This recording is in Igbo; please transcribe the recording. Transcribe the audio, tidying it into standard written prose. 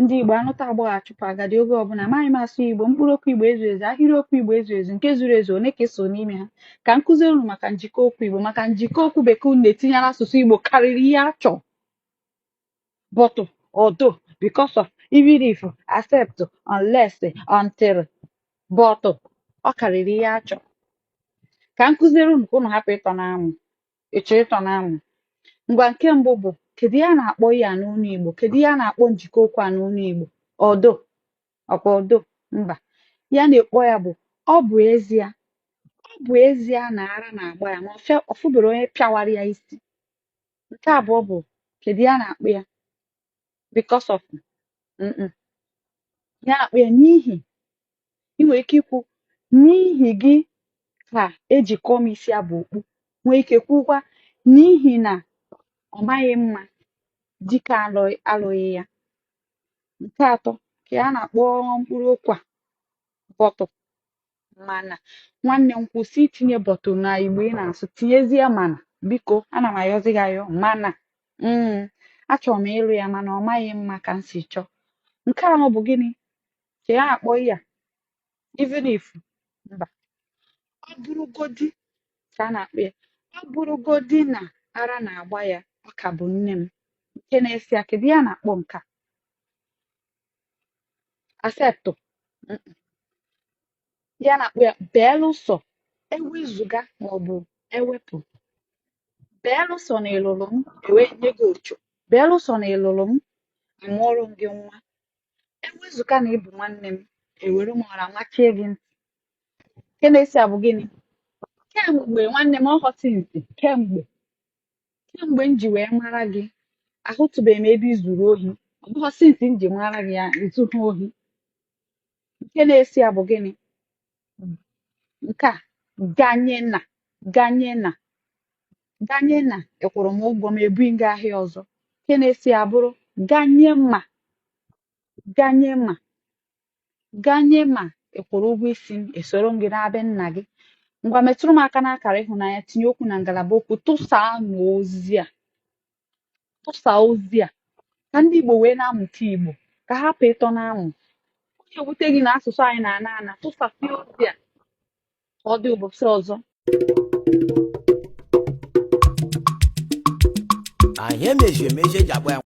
ndị Igbo anụta agbọghọ achụpụ agadi oge ọbụla amaghị m asụ Igbo mkpụrụ okwu Igbo ezu ezu ahịrịokwu Igbo ezu ezu nke zuru ezu one ka eso n'ime ha ka m kụziere unu maka njikọ okwu Igbo maka njikọ okwu bekee unu na-etinye n'asụsụ Igbo karịrị ihe a chọrọ but although because of even if accept unless until but ọ karịrị ihe a chọrọ ka m kụziere unu ka unu hapụ ịtọ n'amụ ịchọ ịtọ n'amụ ngwa nke mbụ bụ kedu ihe a na-akpọ ihe a n'ọnụ Igbo kedu ihe a na-akpọ njikọ okwu a n'ọnụ Igbo odo ọkwa odo mba ya na-ekpọ ya bụ ọ bụ ezie na ara na-agba ya ma ọfụbere onye pịawara ya isi nke abụọ bụ kedu ihe a na-akpọ ya because of ya na-akpọ ya n'ihi ị nwere ike ikwu n'ihi gị ka eji kọọ m isi ya bụ okpu nwee ike kwukwa n'ihi na ọ maghị mma dike alụghị ya nke atọ ka a na-akpọ mkpụrụ okwu a bọtụ mana nwanne m kwụsị itinye bọtụ na Igbo ị na-asụ tinyezie mana biko ana m ayọzi gị ayọ mana achọrọ m ịlụ ya mana ọ maghị mma ka m si chọọ nke anọ bụ gịnị ka a na-akpọ ya even if mba ọ bụrụgodi ka a na-akpọ ya ọ bụrụgodi na ara na-agba ya ọ ka bụ nne m nke na-esi ya kedu ya na-akpọ nka asetụ ya na-akpọ ya belụsọ ewezụga maọbụ ewepụ belụsọ na ịlụlụ m ewee nye gị ocho belụsọ na ịlụlụ m amụọrọ m gị nwa ewezụga na ịbụ nwanne m ewere m ọra machie gị ntị nke na-esi abụ gịnị kemgbe nwanne m ọghọtị ntị kemgbe m ji wee mara gị ahụtụbeghị m ebe ị zuru ohi ọ bụghị sinsi m ji mara gị ya ịzụrụ ohi nke na-esi abụ gịnị nke a ganye na ịkwụrụ m ụgwọ m ebughị gị ahịa ọzọ nke na-esi abụrụ ganye ma ịkwụrụ ụgwọ isi m esoro m gị na-abịa nna gị ngwa metụrụ m aka n'akara ịhụnanya tinye okwu na ngalaba okwu tụsaa ozi a ka ndị Igbo wee na-amụta Igbo ka hapụ ịtọ n'amụ onye ewute gị na asụsụ anyị na-ana ana tụsasịa ozi a ka ọ dị ụbọchị ọzọ anyị emeji emeji eji akpọ ya